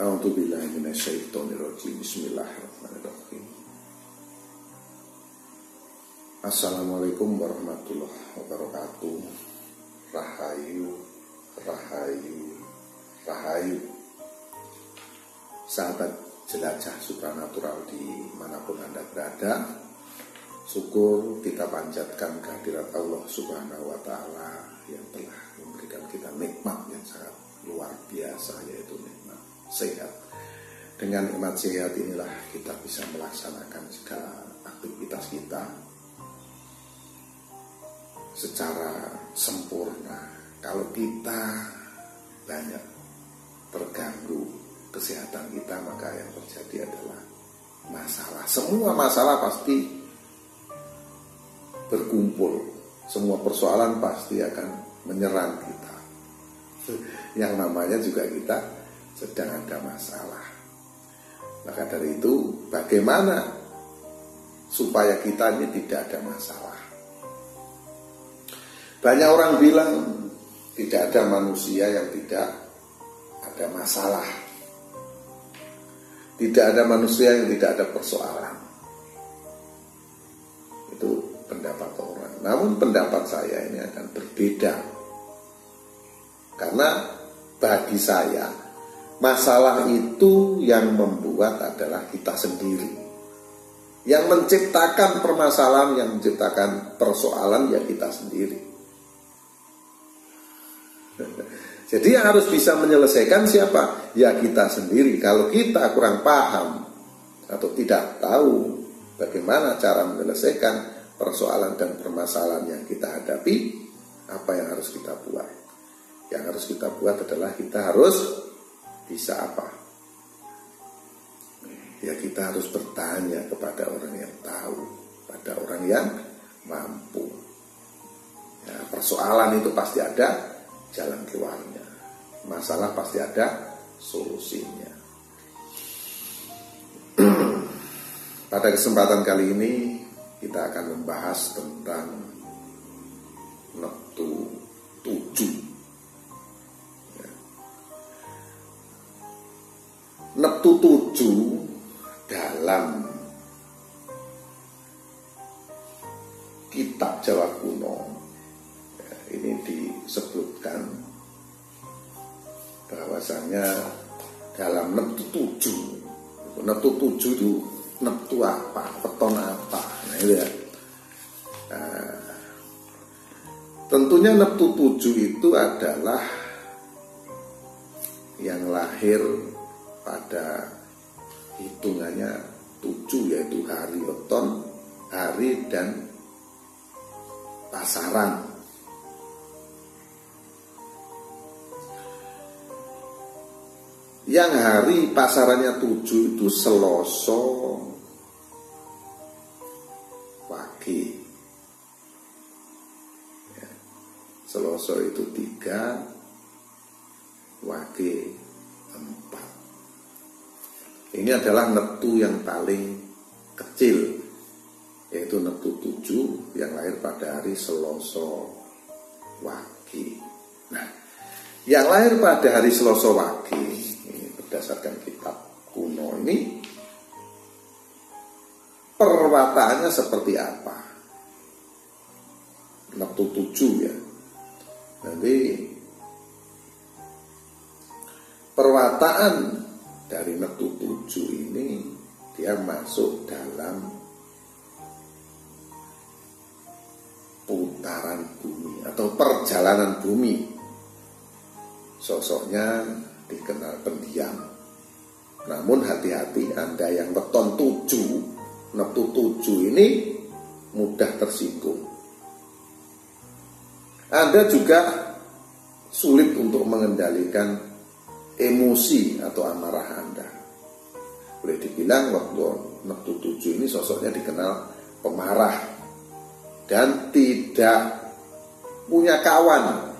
A'udzubillahi minasyaitonirrajim. Bismillahirrahmanirrahim. Assalamualaikum warahmatullahi wabarakatuh. Rahayu, rahayu, rahayu. Sahabat jelajah supranatural dimanapun Anda berada, syukur kita panjatkan kehadirat Allah Subhanahu wa Ta'ala yang telah memberikan kita nikmat yang sangat luar biasa, yaitu nikmat sehat. Dengan nikmat sehat inilah kita bisa melaksanakan segala aktivitas kita secara sempurna. Kalau kita banyak terganggu kesehatan kita, maka yang terjadi adalah masalah. Semua masalah pasti berkumpul, semua persoalan pasti akan menyerang kita. Yang namanya juga kita sedang ada masalah. Maka dari itu, bagaimana supaya kita ini tidak ada masalah? Banyak orang bilang tidak ada manusia yang tidak ada masalah. Tidak ada manusia yang tidak ada persoalan. Itu pendapat orang. Namun pendapat saya ini akan berbeda. Karena bagi saya, masalah itu yang membuat adalah kita sendiri. Yang menciptakan permasalahan, yang menciptakan persoalan ya kita sendiri. Jadi yang harus bisa menyelesaikan siapa? Ya kita sendiri. Kalau kita kurang paham atau tidak tahu bagaimana cara menyelesaikan persoalan dan permasalahan yang kita hadapi, apa yang harus kita buat? Yang harus kita buat adalah kita harus bisa apa? Ya kita harus bertanya kepada orang yang tahu, pada orang yang mampu. Ya, persoalan itu pasti ada jalan keluarnya. Masalah pasti ada solusinya. Pada kesempatan kali ini kita akan membahas tentang neptu 7. Neptu 7 dalam kitab Jawa kuno ya, ini disebutkan bahwasanya dalam neptu 7. Neptu 7 itu neptu apa? Weton apa? Nah itu ya. Nah, tentunya neptu 7 itu adalah yang lahir pada hitungannya 7, yaitu hari weton, hari dan pasaran. Yang hari pasarannya 7 itu Seloso Wage. Ya. Seloso itu 3, Wage 4. Ini adalah neptu yang paling kecil, yaitu neptu 7 yang lahir pada hari Seloso Wage. Nah, yang lahir pada hari Seloso Wage, ini berdasarkan kitab kuno ini, perwataannya seperti apa? Neptu 7 ya. Nanti perwataan dari neptu 7 ini dia masuk dalam putaran bumi atau perjalanan bumi. Sosoknya dikenal pendiam. Namun hati-hati, Anda yang weton 7, neptu 7 ini mudah tersinggung. Anda juga sulit untuk mengendalikan emosi atau amarah Anda. Boleh dibilang waktu neptu 7 ini sosoknya dikenal pemarah dan tidak punya kawan.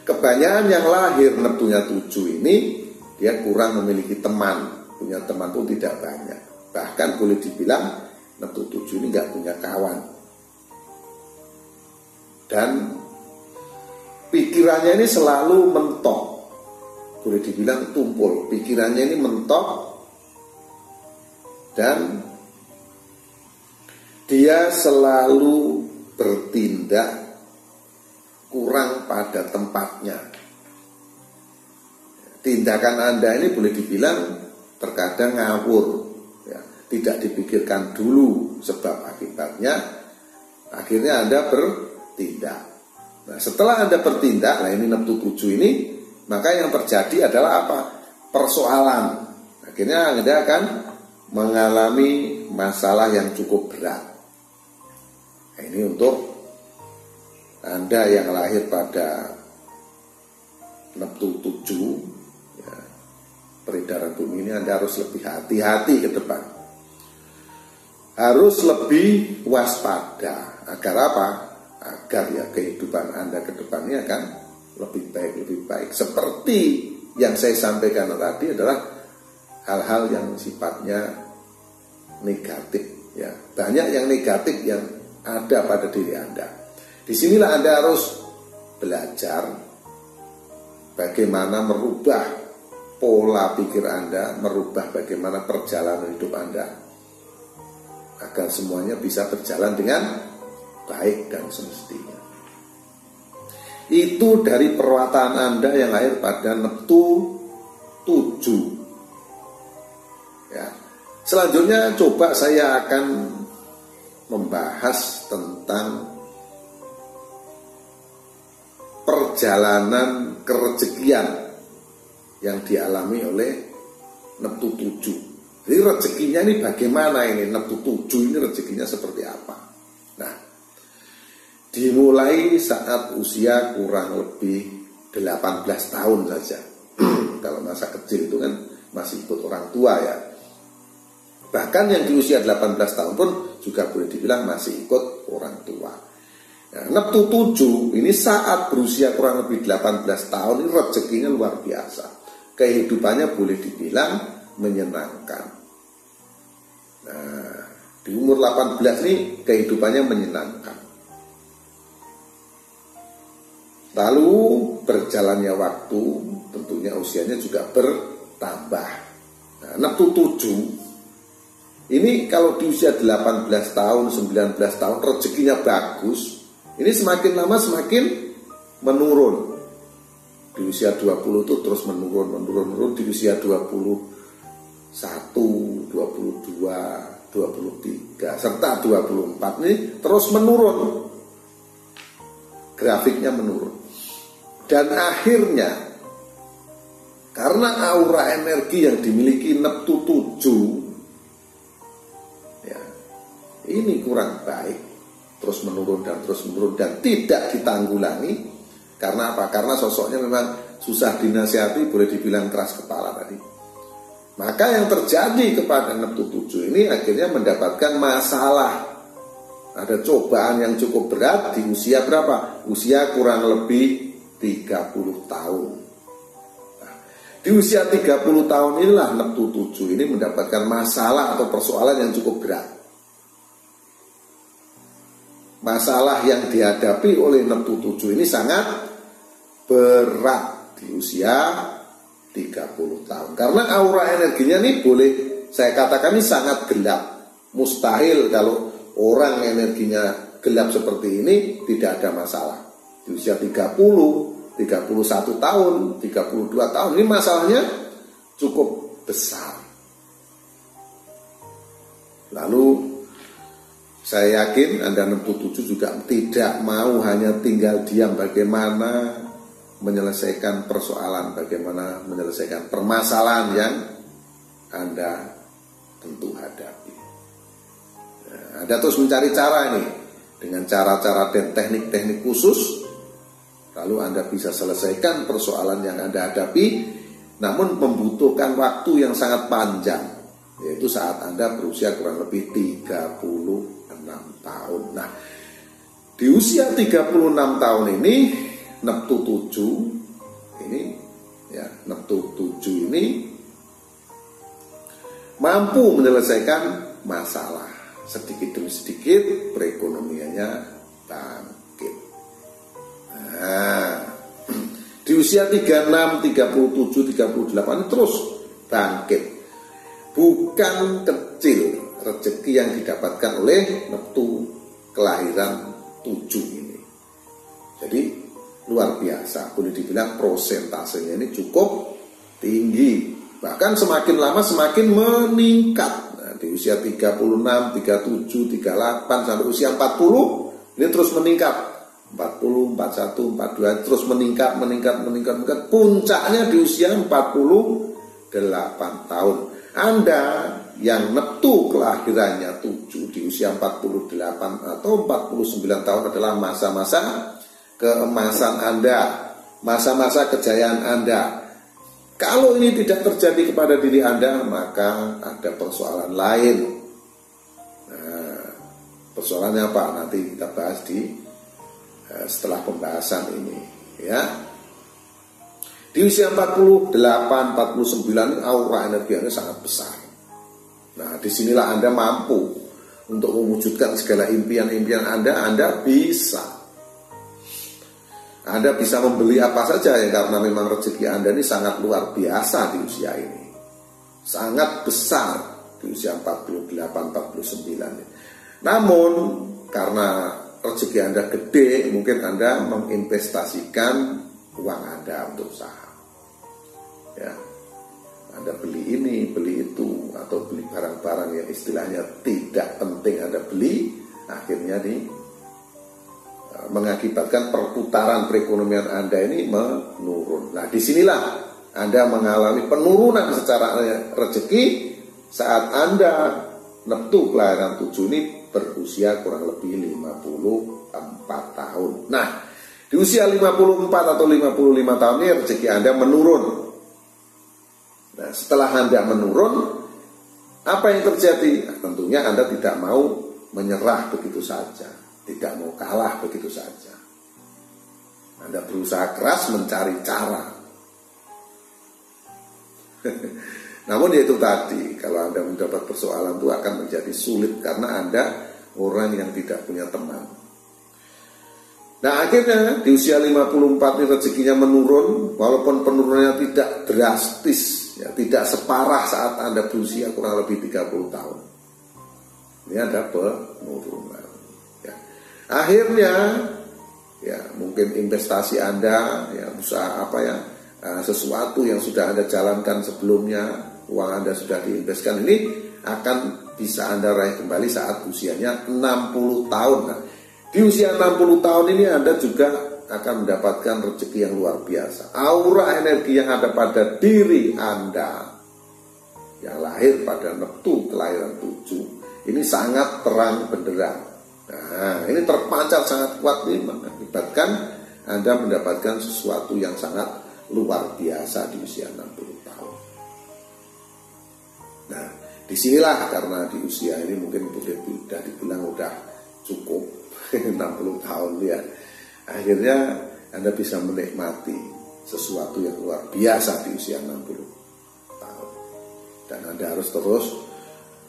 Kebanyakan yang lahir neptunya 7 ini dia kurang memiliki teman, punya teman pun tidak banyak. Bahkan boleh dibilang neptu 7 ini gak punya kawan. Dan pikirannya ini selalu mentok. boleh dibilang tumpul, pikirannya ini mentok, dan dia selalu bertindak kurang pada tempatnya. Tindakan Anda ini boleh dibilang terkadang ngawur, ya, tidak dipikirkan dulu sebab akibatnya, akhirnya Anda bertindak. Nah, setelah Anda bertindak, nah ini neptu 7 ini, maka yang terjadi adalah apa? Persoalan. Akhirnya Anda akan mengalami masalah yang cukup berat. Nah, ini untuk Anda yang lahir pada neptu 7, ya, peredaran bumi ini Anda harus lebih hati-hati ke depan. Harus lebih waspada. Agar apa? Agar ya kehidupan Anda ke depannya akan lebih baik. Seperti yang saya sampaikan tadi adalah hal-hal yang sifatnya negatif, ya. Banyak yang negatif yang ada pada diri Anda. Disinilah Anda harus belajar bagaimana merubah pola pikir Anda, merubah bagaimana perjalanan hidup Anda, agar semuanya bisa berjalan dengan baik dan semestinya. Itu dari perwatan Anda yang lahir pada neptu 7. Ya. Selanjutnya coba saya akan membahas tentang perjalanan kerezekian yang dialami oleh neptu 7. Jadi rezekinya ini bagaimana ini? Neptu 7 ini rezekinya seperti apa? Nah, dimulai saat usia kurang lebih 18 tahun saja. Kalau masa kecil itu kan masih ikut orang tua, ya. Bahkan yang di usia 18 tahun pun juga boleh dibilang masih ikut orang tua. Nah, neptu 7 ini saat berusia kurang lebih 18 tahun ini rezekinya luar biasa. Kehidupannya boleh dibilang menyenangkan. Nah, di umur 18 ini kehidupannya menyenangkan. Lalu berjalannya waktu, tentunya usianya juga bertambah. Nah, neptu 7 ini kalau di usia 18 tahun, 19 tahun rezekinya bagus, ini semakin lama semakin menurun. Di usia 20 itu terus menurun. Di usia 21, 22, 23, serta 24 ini terus menurun. Grafiknya menurun. Dan akhirnya, karena aura energi yang dimiliki neptu 7, ya, ini kurang baik, terus menurun dan tidak ditanggulangi. Karena apa? Karena sosoknya memang susah dinasihati, boleh dibilang keras kepala tadi. Maka yang terjadi kepada neptu 7 ini akhirnya mendapatkan masalah. Ada cobaan yang cukup berat di usia berapa? Usia kurang lebih 30 tahun. Nah, di usia 30 tahun inilah neptu 7 ini mendapatkan masalah atau persoalan yang cukup berat. Masalah yang dihadapi oleh neptu 7 ini sangat berat di usia 30 tahun. Karena aura energinya ini boleh saya katakan ini sangat gelap. Mustahil kalau orang energinya gelap seperti ini tidak ada masalah. Di usia 30, 31 tahun, 32 tahun ini masalahnya cukup besar. Lalu saya yakin Anda neptu 7 juga tidak mau hanya tinggal diam bagaimana menyelesaikan persoalan, bagaimana menyelesaikan permasalahan yang Anda tentu hadapi. Nah, Anda terus mencari cara ini dengan cara-cara dan teknik-teknik khusus, lalu Anda bisa selesaikan persoalan yang Anda hadapi, namun membutuhkan waktu yang sangat panjang, yaitu saat Anda berusia kurang lebih 36 tahun. Nah, di usia 36 tahun ini neptu 7 ini, ya, neptu 7 ini mampu menyelesaikan masalah sedikit demi sedikit, perekonomiannya bangkit. Nah, di usia 36, 37, 38 terus bangkit. Bukan kecil rezeki yang didapatkan oleh neptu kelahiran 7 ini. Jadi luar biasa, boleh dibilang prosentasenya ini cukup tinggi. Bahkan semakin lama semakin meningkat. Nah, di usia 36, 37, 38 sampai usia 40 ini terus meningkat. 40, 41, 42 terus meningkat. Puncaknya di usia 48 tahun. Anda yang neptu kelahirannya 7 di usia 48 atau 49 tahun adalah masa-masa keemasan Anda, masa-masa kejayaan Anda. Kalau ini tidak terjadi kepada diri Anda, maka ada persoalan lain. Nah, persoalannya apa? Nanti kita bahas setelah pembahasan ini, ya. Di usia 48, 49 aura energi Anda sangat besar. Nah, disinilah Anda mampu untuk mewujudkan segala impian-impian Anda bisa. Anda bisa membeli apa saja ya, karena memang rezeki Anda ini sangat luar biasa di usia ini. Sangat besar di usia 48, 49. Namun, karena rezeki Anda gede, mungkin Anda menginvestasikan uang Anda untuk saham. Ya. Anda beli ini, beli itu, atau beli barang-barang yang istilahnya tidak penting Anda beli, akhirnya mengakibatkan perputaran perekonomian Anda ini menurun. Nah, disinilah Anda mengalami penurunan secara rezeki saat Anda neptu kelahiran 7 ini berusia kurang lebih 54 tahun. Nah, di usia 54 atau 55 tahun ini rezeki Anda menurun. Nah, setelah Anda menurun, apa yang terjadi? Nah, tentunya Anda tidak mau menyerah begitu saja, tidak mau kalah begitu saja. Anda berusaha keras mencari cara. Namun itu tadi, kalau Anda mendapat persoalan itu akan menjadi sulit karena Anda orang yang tidak punya teman. Nah, akhirnya di usia 54 ini rezekinya menurun, walaupun penurunannya tidak drastis, ya, tidak separah saat Anda berusia kurang lebih 30 tahun. Ini ada penurunan. Ya. Akhirnya, ya mungkin investasi Anda, ya usaha apa ya, sesuatu yang sudah Anda jalankan sebelumnya, uang Anda sudah diinvestkan ini akan bisa Anda raih kembali saat usianya 60 tahun. Nah, di usia 60 tahun ini Anda juga akan mendapatkan rezeki yang luar biasa. Aura energi yang ada pada diri Anda yang lahir pada neptu kelahiran 7 ini sangat terang benderang. Nah, ini terpancar sangat kuat ini mengakibatkan Anda mendapatkan sesuatu yang sangat luar biasa di usia 60 tahun. Nah, disinilah karena di usia ini mungkin sudah dibilang udah cukup 60 tahun ya. Akhirnya Anda bisa menikmati sesuatu yang luar biasa di usia 60 tahun. Dan Anda harus terus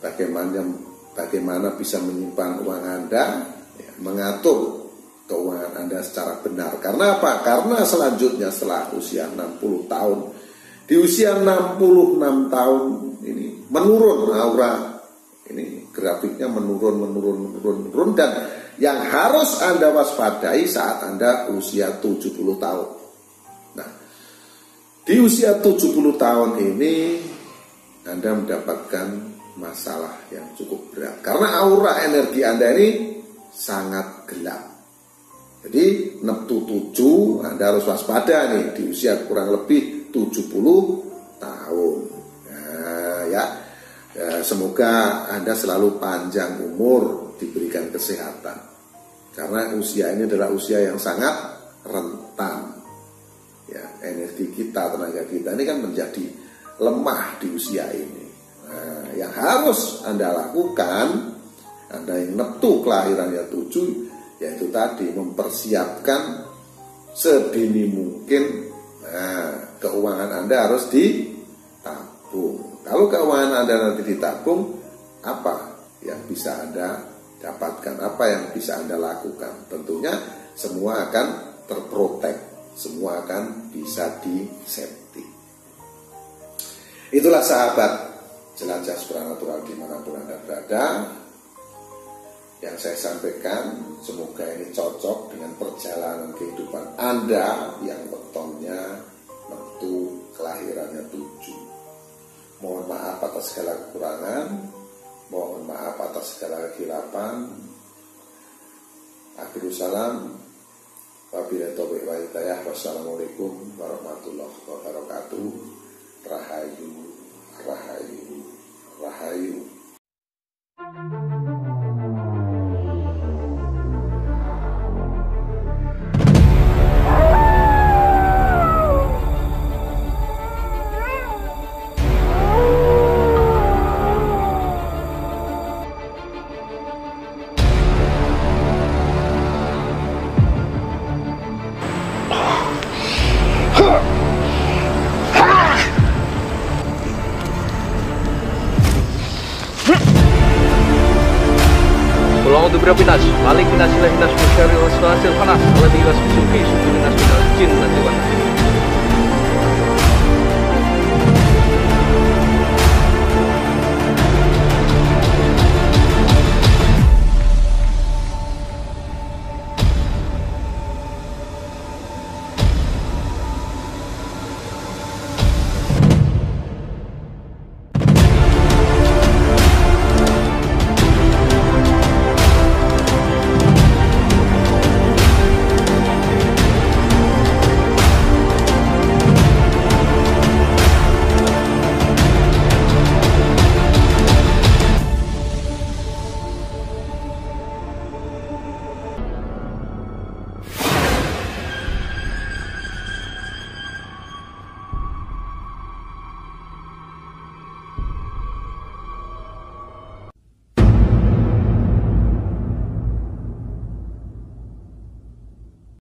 bagaimana bisa menyimpan uang Anda, ya, mengatur keuangan Anda secara benar. Karena apa? Karena selanjutnya setelah usia 60 tahun, di usia 66 tahun ini menurun aura. Ini grafiknya menurun dan yang harus Anda waspadai saat Anda usia 70 tahun. Nah, di usia 70 tahun ini Anda mendapatkan masalah yang cukup berat karena aura energi Anda ini sangat gelap. Jadi neptu 7 Anda harus waspada nih di usia kurang lebih 70 tahun. Nah, ya, semoga Anda selalu panjang umur, diberikan kesehatan. Karena usia ini adalah usia yang sangat rentan. Ya, energi kita, tenaga kita ini kan menjadi lemah di usia ini. Nah, yang harus Anda lakukan, Anda yang neptu kelahirannya 7, yaitu tadi mempersiapkan sedini mungkin. Nah, keuangan Anda harus ditabung. Kalau keuangan Anda nanti ditabung, apa yang bisa Anda dapatkan, apa yang bisa Anda lakukan? Tentunya semua akan terprotek semua akan bisa disetting. Itulah sahabat jelajah supranatural dimanapun Anda berada. Yang saya sampaikan, semoga ini cocok dengan perjalanan kehidupan Anda yang wetonnya metu kelahirannya 7. Mohon maaf atas segala kekurangan, mohon maaf atas segala kehilapan. Akhirul salam, wabillahi taufiq wal hidayah. Wassalamualaikum warahmatullahi wabarakatuh. Rahayu, rahayu, rahayu. A'udzu birabbinas, malik minas ilahi nas musyarril waswasil khanas, alladzi yuwaswisu fi sudurin nas minal jinnati wan nas.